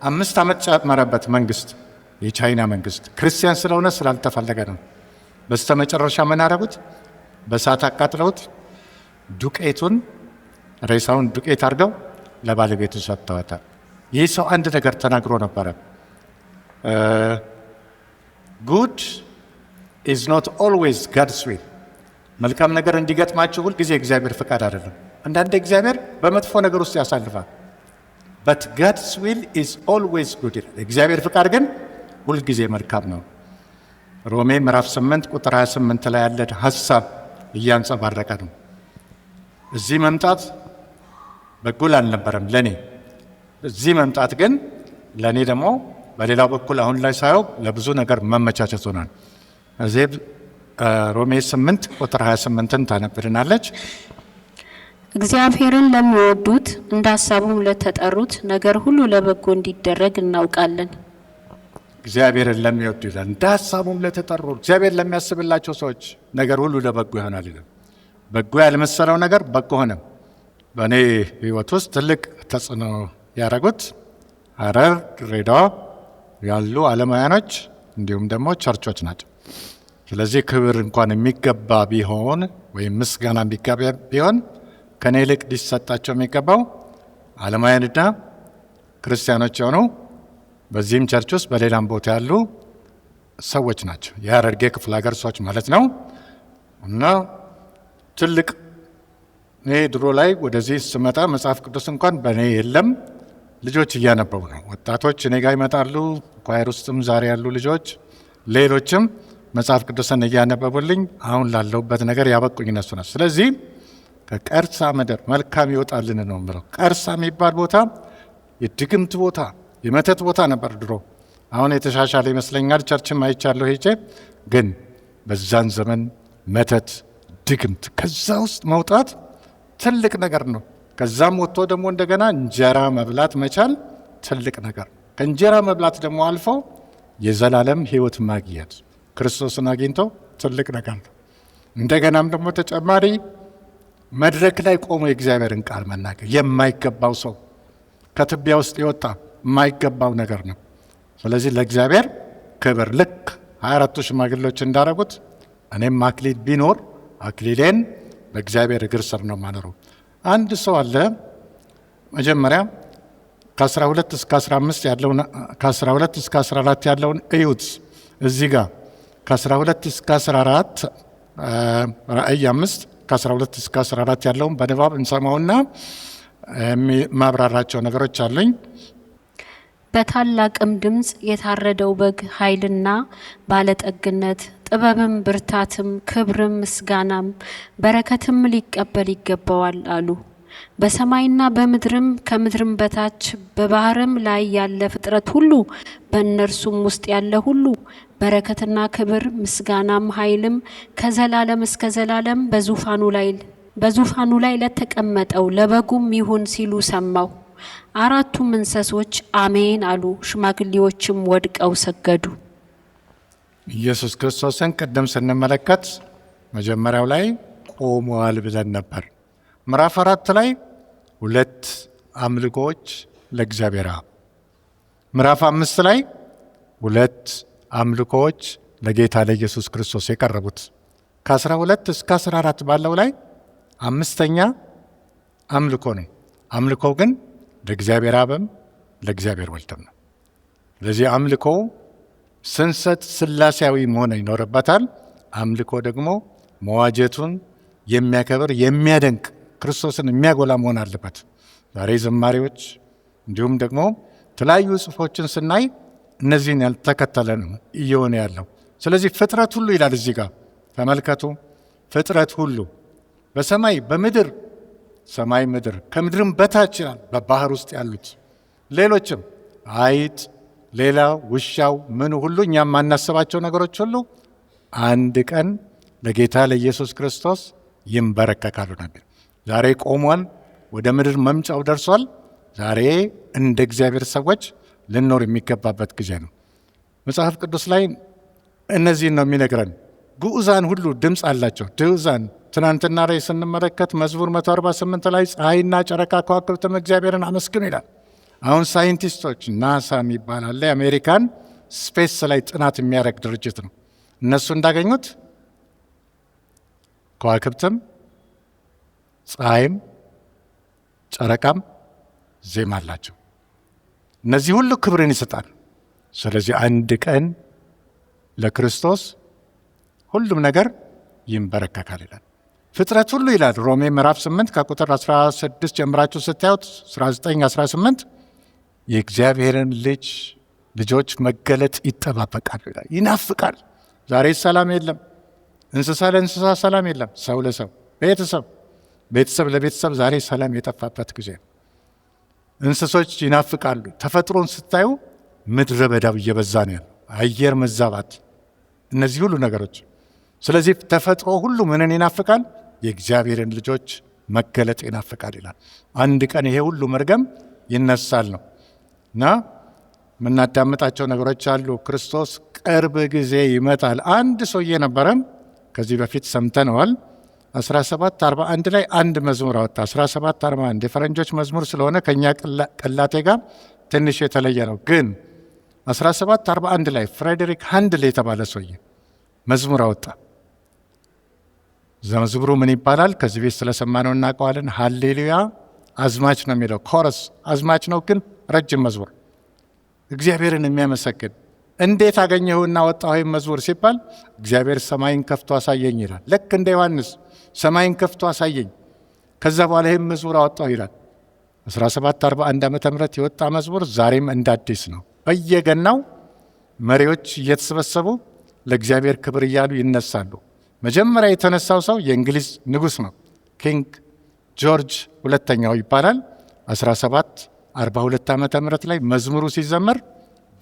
5 ዓመት ጨመረበት መንግስት፣ የቻይና መንግስት። ክርስቲያን ስለሆነ ስላልተፈለገ ነው። በስተ መጨረሻ ምን አረጉት? በእሳት አቃጥለውት ዱቄቱን፣ ሬሳውን ዱቄት አድርገው ለባለቤቱ ሰጥተዋታል። ይህ ሰው አንድ ነገር ተናግሮ ነበረ። ጉድ ኢዝ ኖት ኦልዌይዝ ጋድስ ዊል። መልካም ነገር እንዲገጥማችሁ ሁልጊዜ እግዚአብሔር ፍቃድ አይደለም። አንዳንድ እግዚአብሔር በመጥፎ ነገር ውስጥ ያሳልፋል። በት ጋድስ ዊል ኢዝ ኦልዌይዝ ጉድ ይላል። እግዚአብሔር ፍቃድ ግን ሁልጊዜ መልካም ነው። ሮሜ ምዕራፍ 8 ቁጥር 28 ላይ ያለ ሀሳብ እያንጸባረቀ ነው። እዚህ መምጣት በጎል አልነበረም ለእኔ። እዚህ መምጣት ግን ለእኔ ደግሞ በሌላ በኩል አሁን ላይ ሳየው ለብዙ ነገር መመቻቸት ሆናል። እዚህ ሮሜ 8 ቁጥር 28ን ታነብልናለች። እግዚአብሔርን ለሚወዱት እንደ ሐሳቡም ለተጠሩት ነገር ሁሉ ለበጎ እንዲደረግ እናውቃለን። እግዚአብሔርን ለሚወዱ ይላል፣ እንደ ሐሳቡም ለተጠሩ እግዚአብሔር ለሚያስብላቸው ሰዎች ነገር ሁሉ ለበጎ ይሆናል ይላል። በጎ ያልመሰለው ነገር በጎ ሆነ። በእኔ ሕይወት ውስጥ ትልቅ ተጽዕኖ ያደረጉት ሐረር፣ ድሬዳዋ ያሉ ዓለማውያኖች እንዲሁም ደግሞ ቸርቾች ናቸው። ስለዚህ ክብር እንኳን የሚገባ ቢሆን ወይም ምስጋና የሚገባ ቢሆን ከኔ ይልቅ ሊሰጣቸው የሚገባው ዓለማውያንና ክርስቲያኖች የሆኑ በዚህም ቸርች ውስጥ በሌላም ቦታ ያሉ ሰዎች ናቸው። የሐረርጌ ክፍለ ሀገር ሰዎች ማለት ነው። እና ትልቅ እኔ ድሮ ላይ ወደዚህ ስመጣ መጽሐፍ ቅዱስ እንኳን በእኔ የለም፣ ልጆች እያነበቡ ነው። ወጣቶች እኔ ጋር ይመጣሉ። ኳየር ውስጥም ዛሬ ያሉ ልጆች፣ ሌሎችም መጽሐፍ ቅዱስን እያነበቡልኝ አሁን ላለሁበት ነገር ያበቁኝ እነሱ ናቸው። ስለዚህ ከቀርሳ ምድር መልካም ይወጣልን ነው የምለው። ቀርሳ የሚባል ቦታ የድግምት ቦታ፣ የመተት ቦታ ነበር ድሮ። አሁን የተሻሻለ ይመስለኛል። ቸርችም አይቻለሁ ሄጄ። ግን በዛን ዘመን መተት፣ ድግምት፣ ከዛ ውስጥ መውጣት ትልቅ ነገር ነው። ከዛም ወጥቶ ደግሞ እንደገና እንጀራ መብላት መቻል ትልቅ ነገር። ከእንጀራ መብላት ደግሞ አልፎ የዘላለም ሕይወት ማግኘት ክርስቶስን አግኝቶ ትልቅ ነገር ነው። እንደገናም ደግሞ ተጨማሪ መድረክ ላይ ቆሞ የእግዚአብሔርን ቃል መናገር የማይገባው ሰው ከትቢያ ውስጥ የወጣ የማይገባው ነገር ነው። ስለዚህ ለእግዚአብሔር ክብር ልክ 24ቱ ሽማግሌዎች እንዳረጉት እኔም አክሊል ቢኖር አክሊሌን በእግዚአብሔር እግር ስር ነው ማኖረው። አንድ ሰው አለ መጀመሪያ ከ12 እስከ 15 ያለውን ከ12 እስከ 14 ያለውን እዩት። እዚህ ጋር ከ12 እስከ 14 ራእይ 5 ከ12 እስከ 14 ያለውን በንባብ እንሰማውና ማብራራቸው ነገሮች አሉኝ። በታላቅም ድምፅ የታረደው በግ ኃይልና ባለጠግነት፣ ጥበብም፣ ብርታትም፣ ክብርም፣ ምስጋናም በረከትም ሊቀበል ይገባዋል አሉ። በሰማይና በምድርም ከምድርም በታች በባህርም ላይ ያለ ፍጥረት ሁሉ በእነርሱም ውስጥ ያለ ሁሉ በረከትና ክብር ምስጋናም ኃይልም ከዘላለም እስከ ዘላለም በዙፋኑ ላይ ለተቀመጠው ለበጉም ይሁን ሲሉ ሰማሁ። አራቱም እንስሶች አሜን አሉ። ሽማግሌዎችም ወድቀው ሰገዱ። ኢየሱስ ክርስቶስን ቅድም ስንመለከት መጀመሪያው ላይ ቆመዋል ብለን ነበር። ምዕራፍ 4 ላይ 2 አምልኮዎች ለእግዚአብሔር አብ፣ ምዕራፍ 5 ላይ 2 አምልኮዎች ለጌታ ለኢየሱስ ክርስቶስ የቀረቡት፣ ከ12 እስከ 14 ባለው ላይ 5ኛ አምልኮ ነው። አምልኮው ግን ለእግዚአብሔር አብም ለእግዚአብሔር ወልድም ነው። ስለዚህ አምልኮ ስንሰጥ ስላሴያዊ መሆን ይኖርበታል። አምልኮ ደግሞ መዋጀቱን የሚያከብር የሚያደንቅ ክርስቶስን የሚያጎላ መሆን አለበት። ዛሬ ዝማሬዎች እንዲሁም ደግሞ የተለያዩ ጽሑፎችን ስናይ እነዚህን ያልተከተለ ነው እየሆነ ያለው። ስለዚህ ፍጥረት ሁሉ ይላል እዚህ ጋር ተመልከቱ። ፍጥረት ሁሉ በሰማይ በምድር ሰማይ ምድር ከምድርም በታች ይላል፣ በባህር ውስጥ ያሉት ሌሎችም አይጥ፣ ሌላ ውሻው፣ ምኑ ሁሉ እኛም ማናስባቸው ነገሮች ሁሉ አንድ ቀን ለጌታ ለኢየሱስ ክርስቶስ ይንበረከካሉ ነበር። ዛሬ ቆሟል፣ ወደ ምድር መምጫው ደርሷል። ዛሬ እንደ እግዚአብሔር ሰዎች ልኖር የሚገባበት ጊዜ ነው። መጽሐፍ ቅዱስ ላይ እነዚህን ነው የሚነግረን። ግዑዛን ሁሉ ድምፅ አላቸው። ግዑዛን ትናንትና ላይ ስንመለከት መዝሙር 148 ላይ ፀሐይና ጨረቃ ከዋክብትም እግዚአብሔርን አመስግኑ ይላል። አሁን ሳይንቲስቶች ናሳ የሚባል አለ፣ የአሜሪካን ስፔስ ላይ ጥናት የሚያደርግ ድርጅት ነው። እነሱ እንዳገኙት ከዋክብትም ፀሐይም ጨረቃም ዜማ አላቸው። እነዚህ ሁሉ ክብርን ይሰጣል። ስለዚህ አንድ ቀን ለክርስቶስ ሁሉም ነገር ይንበረከካል ይላል። ፍጥረት ሁሉ ይላል ሮሜ ምዕራፍ 8 ከቁጥር 16 ጀምራችሁ ስታዩት 19፣ 18 የእግዚአብሔርን ልጆች መገለጥ ይጠባበቃል ይላል፣ ይናፍቃል። ዛሬ ሰላም የለም። እንስሳ ለእንስሳ ሰላም የለም። ሰው ለሰው፣ ቤተሰብ ለቤተሰብ ዛሬ ሰላም የጠፋበት ጊዜ ነው። እንስሶች ይናፍቃሉ። ተፈጥሮን ስታዩ ምድረ በዳው እየበዛ ነው ያለው፣ አየር መዛባት፣ እነዚህ ሁሉ ነገሮች። ስለዚህ ተፈጥሮ ሁሉ ምንን ይናፍቃል? የእግዚአብሔርን ልጆች መገለጥ ይናፍቃል ይላል። አንድ ቀን ይሄ ሁሉ መርገም ይነሳል ነው እና የምናዳምጣቸው ነገሮች አሉ። ክርስቶስ ቅርብ ጊዜ ይመጣል። አንድ ሰውዬ ነበረም ከዚህ በፊት ሰምተነዋል። 1741 ላይ አንድ መዝሙር አወጣ። 1741 የፈረንጆች መዝሙር ስለሆነ ከኛ ቅላቴ ጋር ትንሽ የተለየ ነው። ግን 1741 ላይ ፍሬዴሪክ ሃንድል የተባለ ሰውዬ መዝሙር አወጣ። መዝሙሩ ምን ይባላል? ከዚህ ቤት ስለሰማነው እናውቀዋለን። ሃሌሉያ አዝማች ነው የሚለው ኮረስ አዝማች ነው፣ ግን ረጅም መዝሙር እግዚአብሔርን የሚያመሰግን። እንዴት አገኘሁና ወጣሁ መዝሙር ሲባል እግዚአብሔር ሰማይን ከፍቶ አሳየኝ ይላል። ልክ እንደ ዮሐንስ ሰማይን ከፍቶ አሳየኝ፣ ከዛ በኋላ ይህም መዝሙር አወጣሁ ይላል። 1741 ዓመተ ምህረት የወጣ መዝሙር ዛሬም እንደ አዲስ ነው። በየገናው መሪዎች እየተሰበሰቡ ለእግዚአብሔር ክብር እያሉ ይነሳሉ። መጀመሪያ የተነሳው ሰው የእንግሊዝ ንጉሥ ነው። ኪንግ ጆርጅ ሁለተኛው ይባላል። 1742 ዓመተ ምህረት ላይ መዝሙሩ ሲዘመር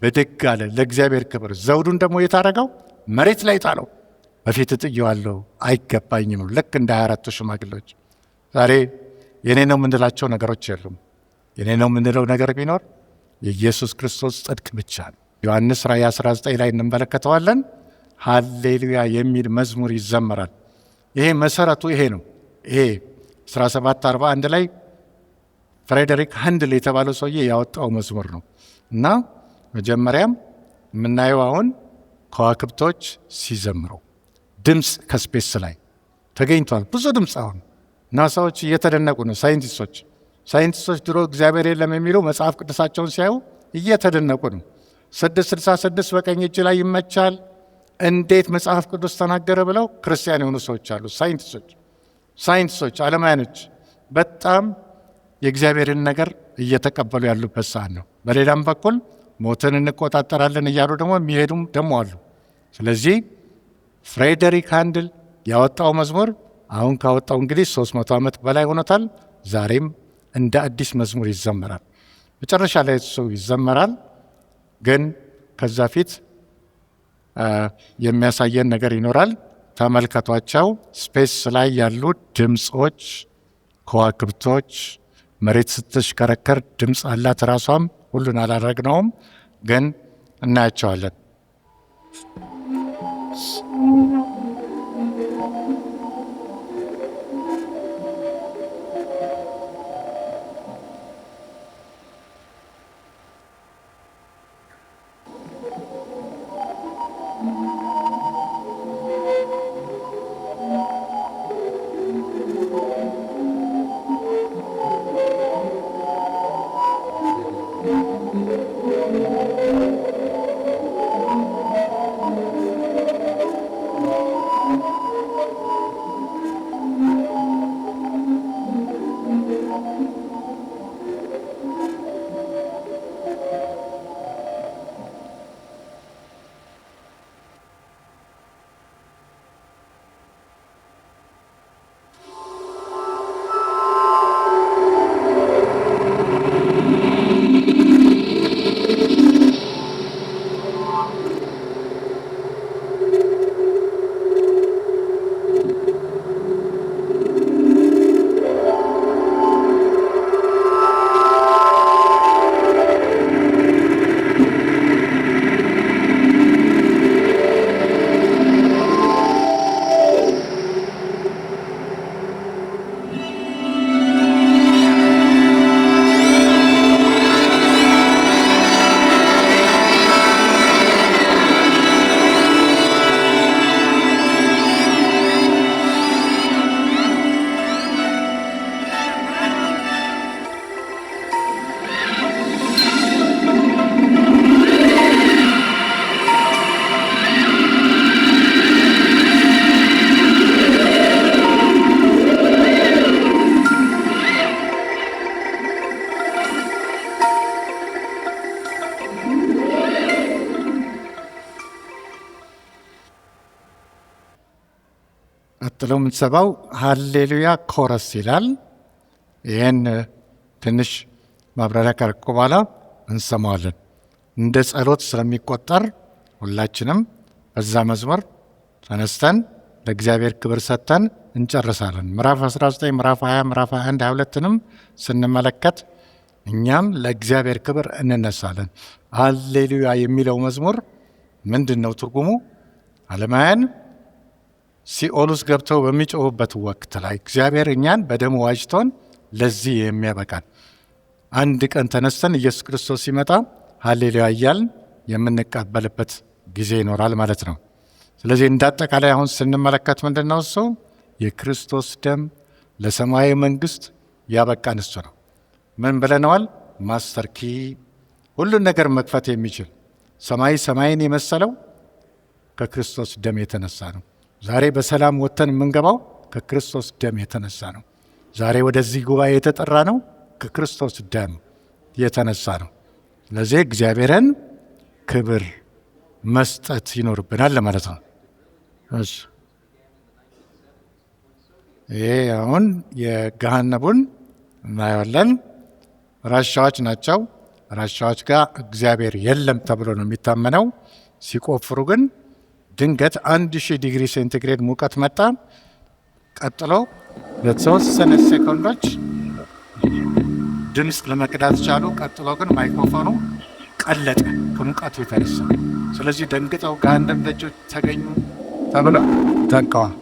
ብድግ አለ ለእግዚአብሔር ክብር። ዘውዱን ደግሞ የታረገው መሬት ላይ ጣለው። በፊት ጥየዋለሁ አይገባኝም። ልክ እንደ 24ቱ ሽማግሌዎች ዛሬ የኔ ነው የምንላቸው ነገሮች የሉም። የኔ ነው የምንለው ነገር ቢኖር የኢየሱስ ክርስቶስ ጽድቅ ብቻ ነው። ዮሐንስ ራእይ 19 ላይ እንመለከተዋለን። ሃሌሉያ የሚል መዝሙር ይዘመራል። ይሄ መሰረቱ ይሄ ነው። ይሄ 1741 ላይ ፍሬዴሪክ ሃንድል የተባለው ሰውዬ ያወጣው መዝሙር ነው እና መጀመሪያም የምናየው አሁን ከዋክብቶች ሲዘምሩ ድምፅ ከስፔስ ላይ ተገኝቷል። ብዙ ድምፅ አሁን ናሳዎች እየተደነቁ ነው። ሳይንቲስቶች ድሮ እግዚአብሔር የለም የሚለው መጽሐፍ ቅዱሳቸውን ሲያዩ እየተደነቁ ነው። 666 በቀኝ እጅ ላይ ይመቻል እንዴት መጽሐፍ ቅዱስ ተናገረ ብለው ክርስቲያን የሆኑ ሰዎች አሉ። ሳይንቲስቶች ዓለማያኖች በጣም የእግዚአብሔርን ነገር እየተቀበሉ ያሉበት ሰዓት ነው። በሌላም በኩል ሞትን እንቆጣጠራለን እያሉ ደግሞ የሚሄዱም ደግሞ አሉ። ስለዚህ ፍሬዴሪክ ሃንድል ያወጣው መዝሙር አሁን ካወጣው እንግዲህ 300 ዓመት በላይ ሆኖታል። ዛሬም እንደ አዲስ መዝሙር ይዘመራል። መጨረሻ ላይ እሱ ይዘመራል። ግን ከዛ ፊት የሚያሳየን ነገር ይኖራል። ተመልከቷቸው። ስፔስ ላይ ያሉ ድምፆች፣ ከዋክብቶች፣ መሬት ስትሽከረከር ድምፅ አላት ራሷም። ሁሉን አላረግነውም፣ ግን እናያቸዋለን። ቀጥሎ የምትሰማው ሃሌሉያ ኮረስ ይላል። ይህን ትንሽ ማብራሪያ ካረኩ በኋላ እንሰማዋለን። እንደ ጸሎት ስለሚቆጠር ሁላችንም በዛ መዝሙር ተነስተን ለእግዚአብሔር ክብር ሰጥተን እንጨርሳለን። ምዕራፍ 19፣ ምዕራፍ 20፣ ምዕራፍ 21፣ 22ንም ስንመለከት እኛም ለእግዚአብሔር ክብር እንነሳለን። ሃሌሉያ የሚለው መዝሙር ምንድን ነው ትርጉሙ? ዓለማውያን ሲኦል ውስጥ ገብተው በሚጮሁበት ወቅት ላይ እግዚአብሔር እኛን በደሙ ዋጅቶን ለዚህ የሚያበቃን አንድ ቀን ተነስተን ኢየሱስ ክርስቶስ ሲመጣ ሃሌሉያ እያልን የምንቀበልበት ጊዜ ይኖራል ማለት ነው። ስለዚህ እንዳጠቃላይ አሁን ስንመለከት ምንድን ነው እሱ? የክርስቶስ ደም ለሰማያዊ መንግስት ያበቃን እሱ ነው። ምን ብለነዋል? ማስተር ኪ፣ ሁሉን ነገር መክፈት የሚችል ሰማይን የመሰለው ከክርስቶስ ደም የተነሳ ነው። ዛሬ በሰላም ወጥተን የምንገባው ከክርስቶስ ደም የተነሳ ነው። ዛሬ ወደዚህ ጉባኤ የተጠራ ነው ከክርስቶስ ደም የተነሳ ነው። ስለዚህ እግዚአብሔርን ክብር መስጠት ይኖርብናል ለማለት ነው። ይሄ አሁን የገሃነቡን እናየዋለን። ራሻዎች ናቸው። ራሻዎች ጋር እግዚአብሔር የለም ተብሎ ነው የሚታመነው። ሲቆፍሩ ግን ድንገት 1000 ዲግሪ ሴንቲግሬድ ሙቀት መጣ። ቀጥሎ ለተወሰነ ሴኮንዶች ድምፅ ለመቅዳት ቻሉ። ቀጥሎ ግን ማይክሮፎኑ ቀለጠ ከሙቀቱ የተነሳ። ስለዚህ ደንግጠው ገሃነም ደጆች ተገኙ ተብሎ ደንቀዋል።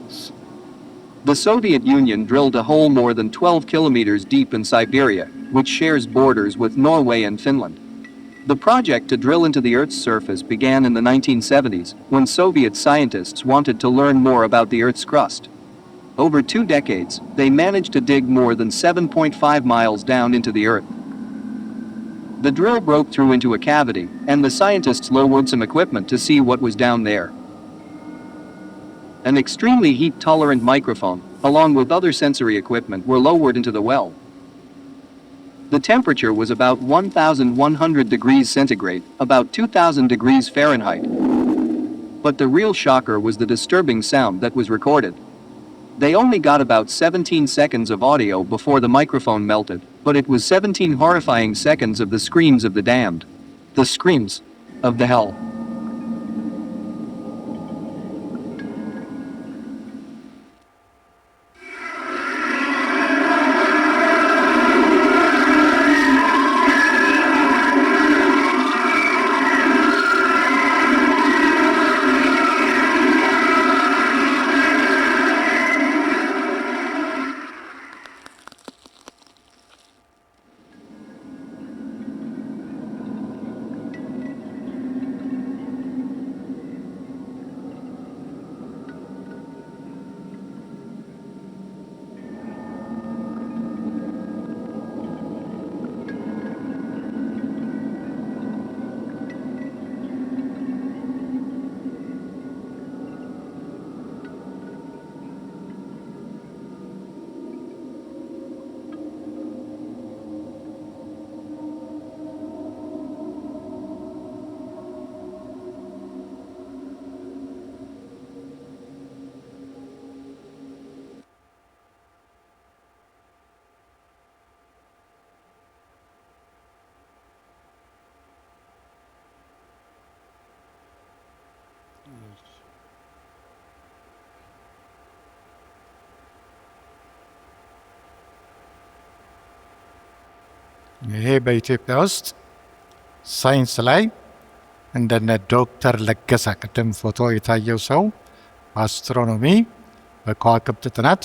The Soviet Union drilled a hole more than 12 kilometers deep in Siberia, which shares borders with Norway and Finland. The project to drill into the Earth's surface began in the 1970s, when Soviet scientists wanted to learn more about the Earth's crust. Over 2 decades, they managed to dig more than 7.5 miles down into the Earth. The drill broke through into a cavity, and the scientists lowered some equipment to see what was down there. An extremely heat-tolerant microphone, along with other sensory equipment, were lowered into the well. The temperature was about 1,100 degrees centigrade, about 2,000 degrees Fahrenheit. But the real shocker was the disturbing sound that was recorded. They only got about 17 seconds of audio before the microphone melted, but it was 17 horrifying seconds of the screams of the damned. The screams of the hell. ይሄ በኢትዮጵያ ውስጥ ሳይንስ ላይ እንደነ ዶክተር ለገሰ ቅድም ፎቶ የታየው ሰው አስትሮኖሚ በከዋክብት ጥናት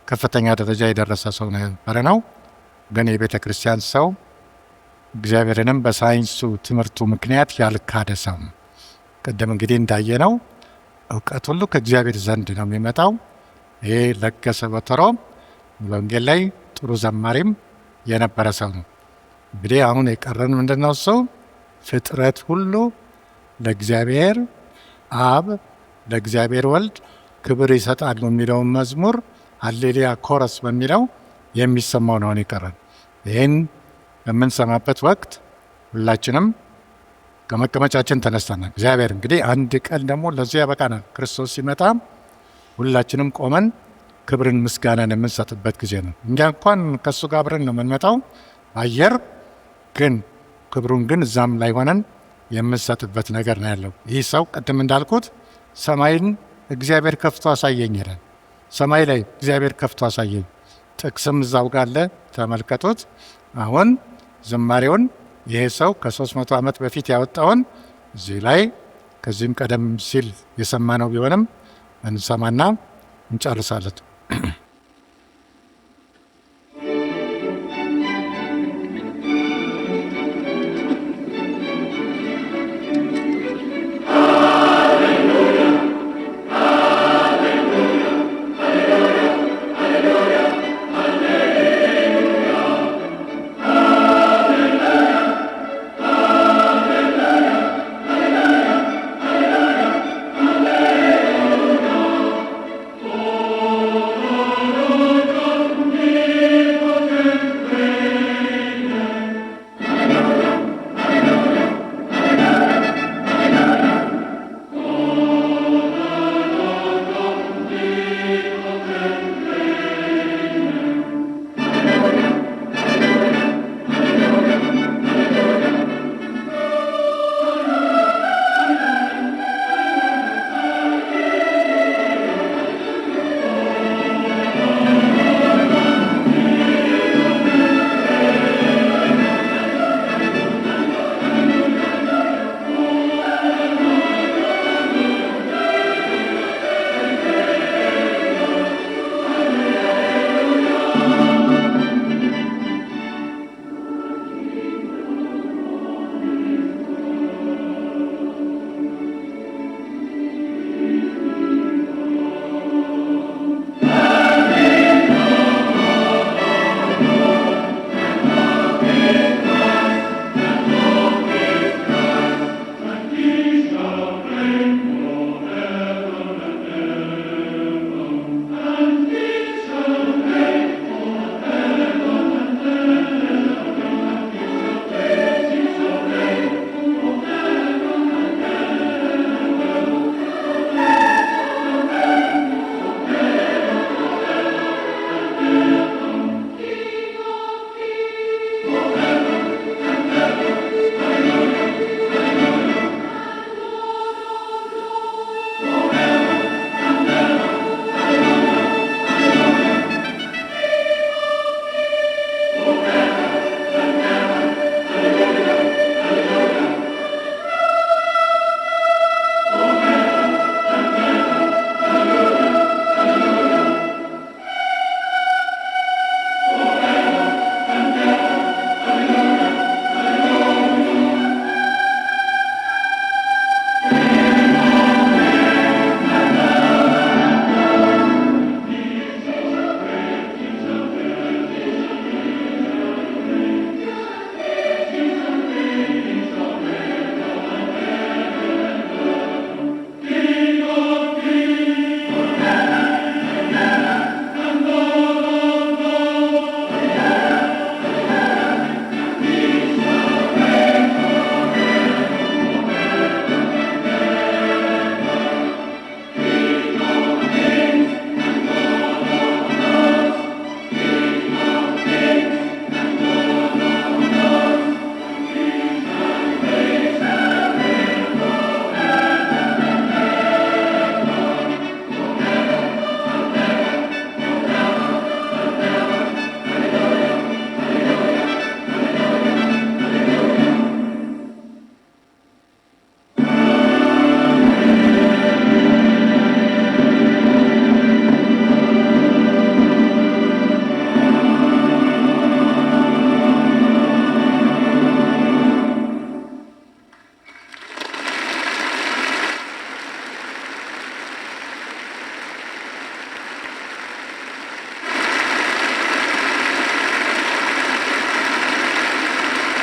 ከፍተኛ ደረጃ የደረሰ ሰው ነበረ ነው። ግን የቤተ ክርስቲያን ሰው እግዚአብሔርንም በሳይንሱ ትምህርቱ ምክንያት ያልካደ ሰው ነው። ቅድም እንግዲህ እንዳየነው እውቀት ሁሉ ከእግዚአብሔር ዘንድ ነው የሚመጣው። ይሄ ለገሰ በተሮ ወንጌል ላይ ጥሩ ዘማሪም የነበረ ሰው ነው። እንግዲህ አሁን የቀረን ምንድነው? እሱ ፍጥረት ሁሉ ለእግዚአብሔር አብ ለእግዚአብሔር ወልድ ክብር ይሰጣሉ የሚለውን መዝሙር ሃሌሉያ ኮረስ በሚለው የሚሰማው ነው የቀረን። ይህን በምንሰማበት ወቅት ሁላችንም ከመቀመጫችን ተነስተናል። እግዚአብሔር እንግዲህ አንድ ቀን ደግሞ ለዚህ ያበቃናል። ክርስቶስ ሲመጣ ሁላችንም ቆመን ክብርን ምስጋናን የምንሰጥበት ጊዜ ነው። እኛ እንኳን ከእሱ ጋር አብረን ነው የምንመጣው አየር ግን ክብሩን ግን እዛም ላይ ሆነን የምንሰጥበት ነገር ነው ያለው። ይህ ሰው ቅድም እንዳልኩት ሰማይን እግዚአብሔር ከፍቶ አሳየኝ ይላል። ሰማይ ላይ እግዚአብሔር ከፍቶ አሳየኝ። ጥቅስም እዛው ጋር አለ፣ ተመልከቱት። አሁን ዝማሬውን ይሄ ሰው ከ300 ዓመት በፊት ያወጣውን እዚህ ላይ ከዚህም ቀደም ሲል የሰማነው ቢሆንም እንሰማና እንጨርሳለን።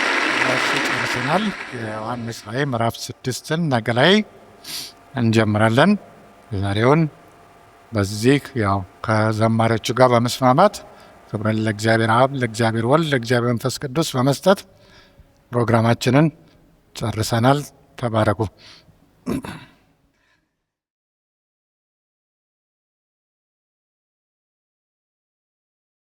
ጨርሰናል። የዮሐንስ ራዕይ ምዕራፍ 6ን ነገ ላይ እንጀምራለን። ዛሬውን በዚህ ያው ከዘማሪዎቹ ጋር በመስማማት ክብርን ለእግዚአብሔር አብ፣ ለእግዚአብሔር ወልድ፣ ለእግዚአብሔር መንፈስ ቅዱስ በመስጠት ፕሮግራማችንን ጨርሰናል። ተባረኩ።